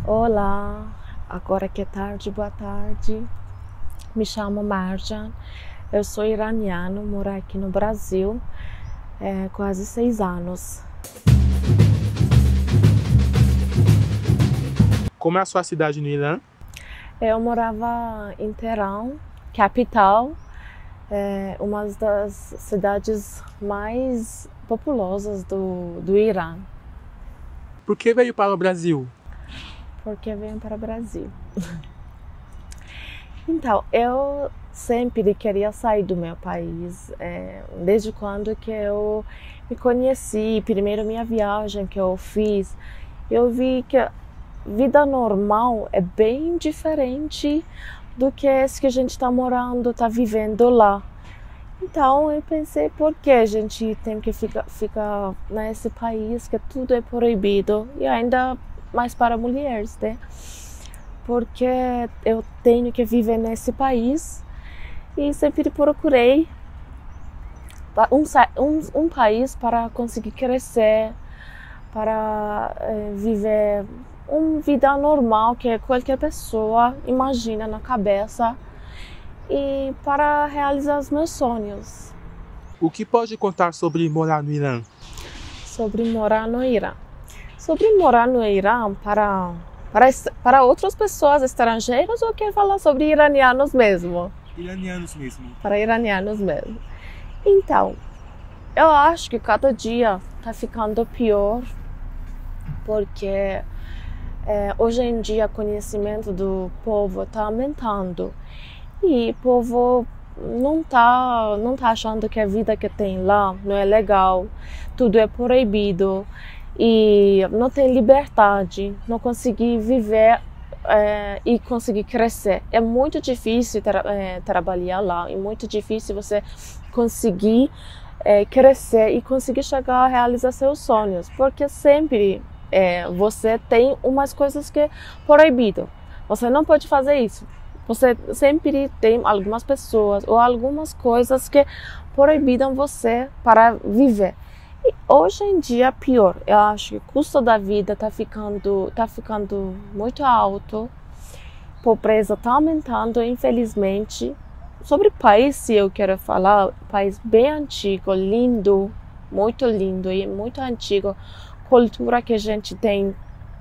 Olá, agora que é tarde, boa tarde. Me chamo Marjan, eu sou iraniano, moro aqui no Brasil há quase 6 anos. Como é a sua cidade no Irã? Eu morava em Teherã, capital, uma das cidades mais populosas do Irã. Por que veio para o Brasil? Porque venho para o Brasil. Então, eu sempre queria sair do meu país, desde quando que eu me conheci, primeiro minha viagem que eu fiz, eu vi que a vida normal é bem diferente do que esse que a gente está morando, está vivendo lá. Então eu pensei, por que a gente tem que ficar nesse país que tudo é proibido e ainda mais para mulheres, né? Porque eu tenho que viver nesse país e sempre procurei um país para conseguir crescer, para viver uma vida normal que qualquer pessoa imagina na cabeça e para realizar os meus sonhos. O que pode contar sobre morar no Irã? Sobre morar no Irã. Sobre morar no Irã para outras pessoas estrangeiras ou quer falar sobre iranianos mesmo? Iranianos mesmo. Para iranianos mesmo. Então, eu acho que cada dia está ficando pior porque hoje em dia o conhecimento do povo está aumentando e o povo não tá achando que a vida que tem lá não é legal, tudo é proibido e não tem liberdade, não conseguir viver e conseguir crescer. É muito difícil trabalhar lá, é muito difícil você conseguir crescer e conseguir chegar a realizar seus sonhos, porque sempre você tem umas coisas que é proibido. Você não pode fazer isso. Você sempre tem algumas pessoas ou algumas coisas que proibidam você para viver. E hoje em dia é pior. Eu acho que o custo da vida está ficando muito alto. A pobreza está aumentando, infelizmente. Sobre o país, se eu quero falar, país bem antigo, lindo e muito antigo. Cultura que a gente tem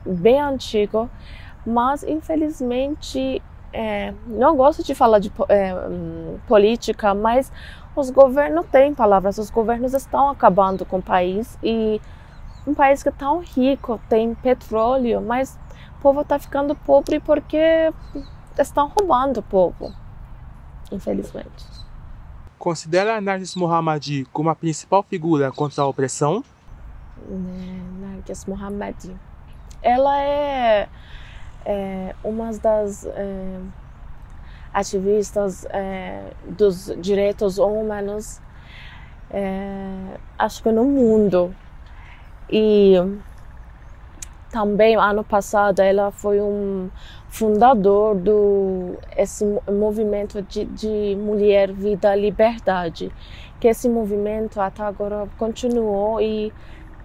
bem antigo, mas infelizmente não gosto de falar de política, mas os governos têm palavras, os governos estão acabando com o país e um país que é tão rico, tem petróleo, mas o povo está ficando pobre porque estão roubando o povo, infelizmente. Considera Narges Mohammadi como a principal figura contra a opressão? Narges Mohammadi. Ela é uma das ativistas dos direitos humanos, acho que no mundo. E também ano passado ela foi um fundador esse movimento de mulher, vida, liberdade, que esse movimento até agora continuou e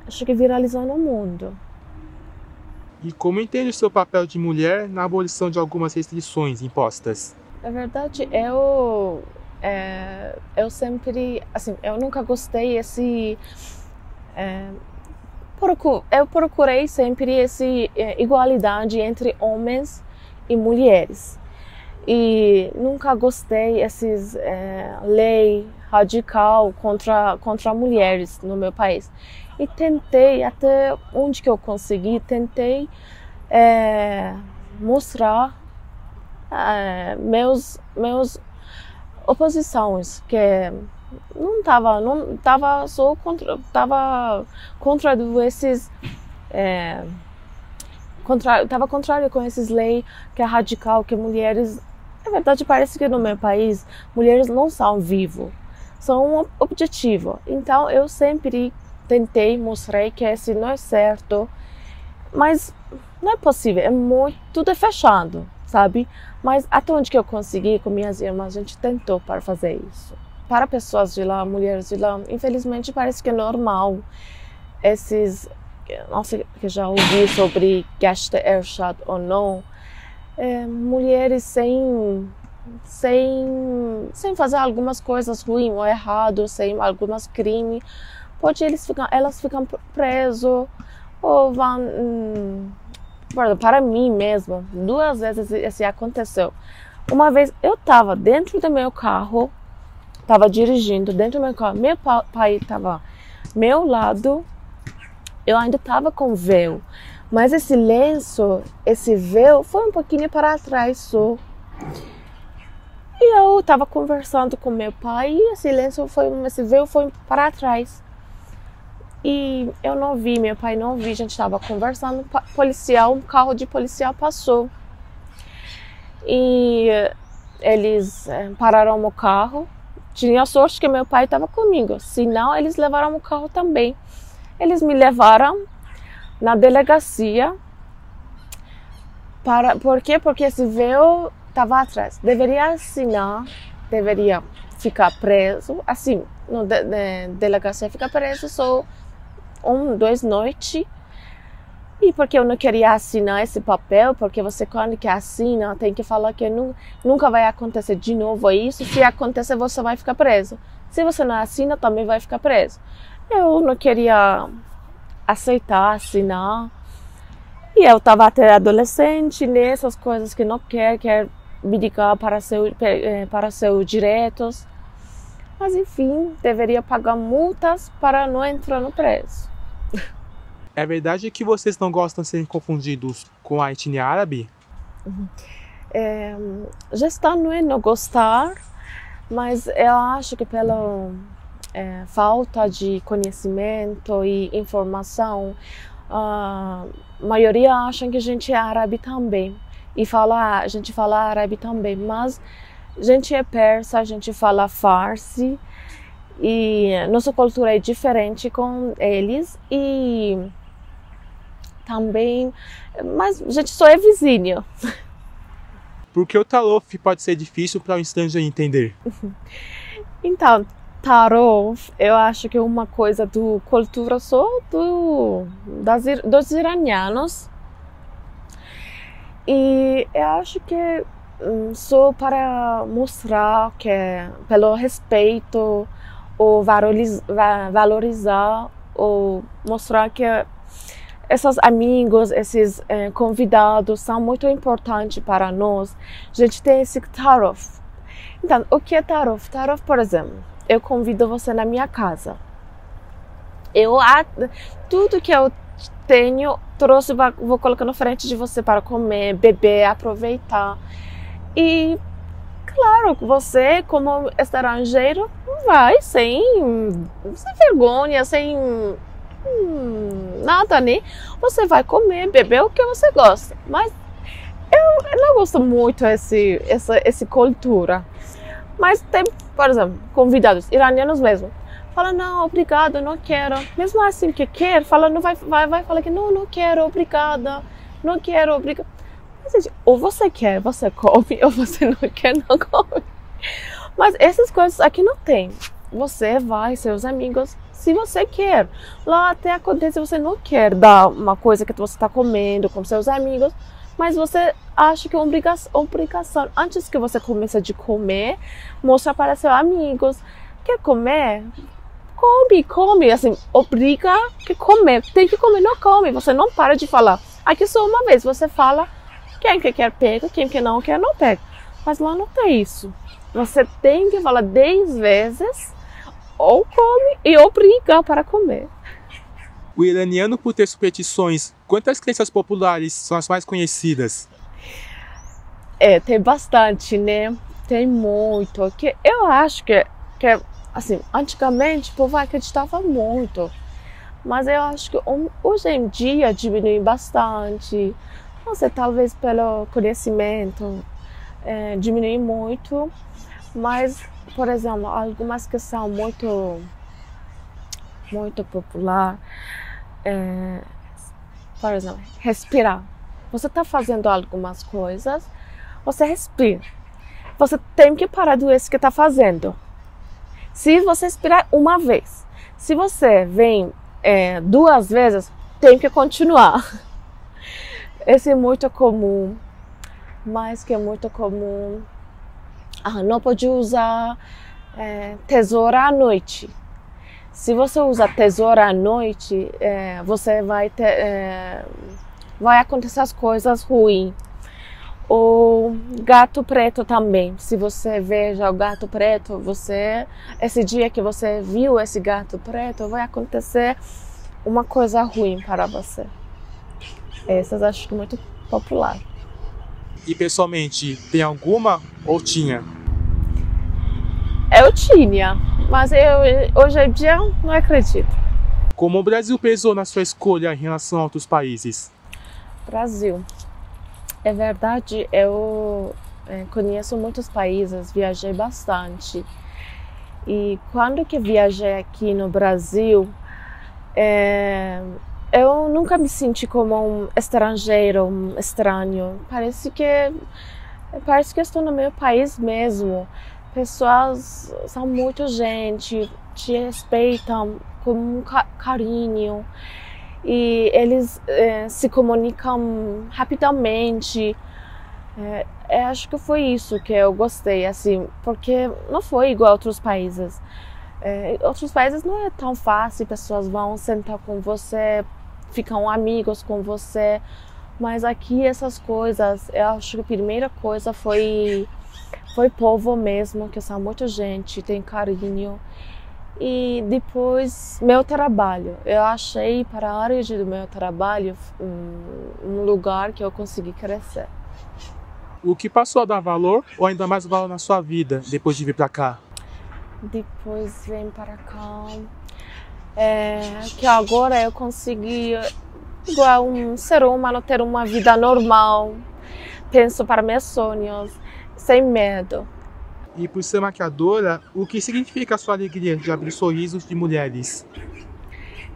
acho que viralizou no mundo. E como entende o seu papel de mulher na abolição de algumas restrições impostas? Na verdade, eu sempre, assim, eu nunca gostei eu procurei sempre essa igualdade entre homens e mulheres. E nunca gostei esses lei radical contra mulheres no meu país. E tentei, até onde que eu consegui, mostrar meus oposições, que não tava só contra esses tava contrário com esses leis que é radical, que mulheres, na verdade parece que no meu país mulheres não são vivos, são um objetivo. Então eu sempre tentei mostrar que esse não é certo, mas não é possível, tudo é fechado, sabe? Mas até onde que eu consegui com minhas irmãs, a gente tentou para fazer isso. Para pessoas de lá, mulheres de lá, infelizmente parece que é normal não sei que já ouvi sobre Gestalt ou não, mulheres sem fazer algumas coisas ruins ou erradas, sem alguns crimes, pode elas ficam presas ou vão. Para mim mesmo, 2 vezes isso aconteceu. Uma vez eu estava dentro do meu carro, estava dirigindo dentro do meu carro, meu pai estava ao meu lado, eu ainda estava com véu, mas esse véu foi um pouquinho para trás só. E eu estava conversando com meu pai e esse véu foi para trás. E eu não vi, meu pai não vi, a gente estava conversando, um carro de policial passou. E eles pararam o carro. Tinha sorte que meu pai estava comigo, senão eles levaram o carro também. Eles me levaram na delegacia. Por quê? Porque esse véu estava atrás. Deveria assinar, deveria ficar preso. Assim, na delegacia fica preso só 2 noites. E porque eu não queria assinar esse papel, porque você quando que assina tem que falar que nunca vai acontecer de novo isso. Se acontecer, você vai ficar preso. Se você não assina, também vai ficar preso. Eu não queria aceitar, assinar. E eu estava até adolescente, nessas coisas que não quer brigar para seus direitos. Mas enfim, deveria pagar multas para não entrar no preso. É verdade que vocês não gostam de serem confundidos com a etnia árabe? Gestão não é não gostar, mas eu acho que pela falta de conhecimento e informação, a maioria acham que a gente é árabe também. E a gente fala árabe também, mas a gente é persa, a gente fala farsi. E nossa cultura é diferente com eles e também, mas a gente só é vizinho. Por que o Tarof pode ser difícil para um estrangeiro entender? Então, Tarof, eu acho que é uma coisa da cultura só dos iranianos. E eu acho que só para mostrar que pelo respeito ou valorizar ou mostrar que esses amigos, esses convidados são muito importantes para nós. A gente tem esse Tarof. Então, o que é Tarof? Tarof, por exemplo, eu convido você na minha casa. Tudo que eu tenho, vou colocar na frente de você para comer, beber, aproveitar. E claro, você como estrangeiro vai sem vergonha, sem nada, né? Você vai comer, beber o que você gosta. Mas eu não gosto muito essa cultura. Mas tem, por exemplo, convidados iranianos mesmo. Fala, não, obrigado, não quero. Mesmo assim que quer, fala, não vai falar que não quero, obrigada, não quero, obrigada. Ou você quer, você come, ou você não quer, não come. Mas essas coisas aqui não tem. Você vai, seus amigos, se você quer. Lá até acontece, você não quer dar uma coisa que você está comendo com seus amigos, mas você acha que é obrigação. Antes que você comece a comer, mostra para seus amigos. Quer comer? Come. Assim, obriga que comer. Tem que comer, não come. Você não para de falar. Aqui só uma vez, você fala. Quem que quer pega, quem que não quer não pega. Mas lá não tem isso. Você tem que falar 10 vezes, ou come e obriga para comer. O iraniano, por ter superstições, quantas crenças populares são as mais conhecidas? Tem bastante, né? Tem muito. Que eu acho que assim, antigamente o povo acreditava muito. Mas eu acho que hoje em dia diminui bastante. Não sei, talvez pelo conhecimento diminui muito, mas, por exemplo, algumas que são muito popular, por exemplo, respirar. Você está fazendo algumas coisas, você respira. Você tem que parar do isso que está fazendo. Se você respirar uma vez, se você vem 2 vezes, tem que continuar. Esse é muito comum, mais que é muito comum. Não pode usar tesoura à noite. Se você usa tesoura à noite, você vai acontecer as coisas ruins. O gato preto também. Se você veja o gato preto, esse dia que você viu esse gato preto, vai acontecer uma coisa ruim para você. Essas acho que é muito popular. E pessoalmente, tem alguma ou tinha? Eu tinha, mas hoje em dia não acredito. Como o Brasil pesou na sua escolha em relação a outros países? Brasil. É verdade, eu conheço muitos países, viajei bastante. E quando que viajei aqui no Brasil, eu nunca me senti como um estrangeiro, um estranho. Parece que estou no meu país mesmo. Pessoas são muito gente, te respeitam com um carinho. E eles se comunicam rapidamente. Acho que foi isso que eu gostei, assim, porque não foi igual a outros países. Outros países não é tão fácil, pessoas vão sentar com você, ficam amigos com você, mas aqui essas coisas, eu acho que a primeira coisa foi povo mesmo, que são muita gente, tem carinho. E depois, meu trabalho. Eu achei para a área do meu trabalho um lugar que eu consegui crescer. O que passou a dar valor ou ainda mais valor na sua vida depois de vir para cá? Depois vim para cá, que agora eu consegui, igual um ser humano, ter uma vida normal. Penso para meus sonhos, sem medo. E por ser maquiadora, o que significa a sua alegria de abrir sorrisos de mulheres?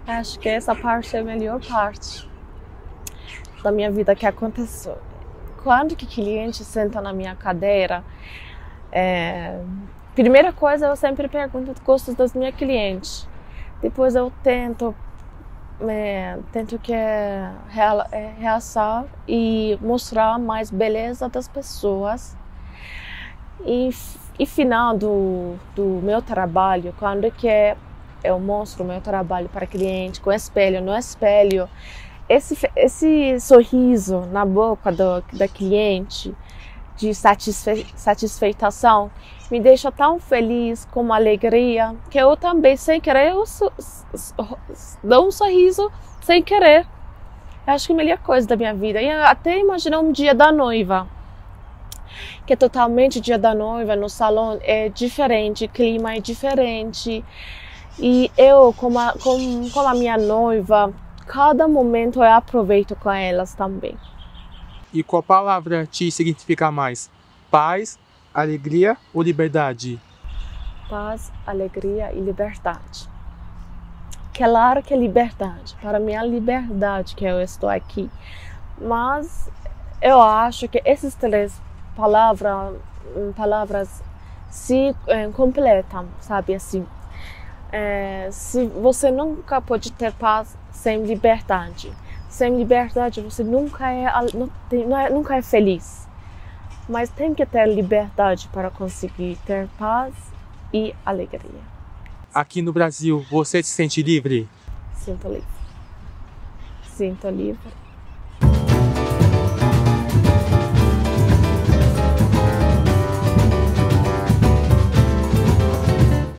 Acho que essa parte é a melhor parte da minha vida que aconteceu. Quando que o cliente senta na minha cadeira, primeira coisa eu sempre pergunto os gostos das minhas clientes. Depois eu tento que realçar e mostrar mais beleza das pessoas. E final do meu trabalho, quando que eu mostro o meu trabalho para cliente com espelho, no espelho, esse sorriso na boca da cliente de satisfação me deixa tão feliz, com uma alegria, que eu também, sem querer, dou um sorriso sem querer. Eu acho que é a melhor coisa da minha vida. E até imaginar um dia da noiva, que é totalmente dia da noiva, no salão é diferente, o clima é diferente. E eu, como a minha noiva, cada momento eu aproveito com elas também. E qual palavra te significa mais? Paz, alegria ou liberdade? Paz, alegria e liberdade. Claro que é liberdade. Para mim é a liberdade que eu estou aqui. Mas eu acho que essas três palavras se completam, sabe assim. Se você nunca pode ter paz sem liberdade. Sem liberdade você nunca é feliz. Mas tem que ter liberdade para conseguir ter paz e alegria. Aqui no Brasil, você se sente livre? Sinto livre. Sinto livre.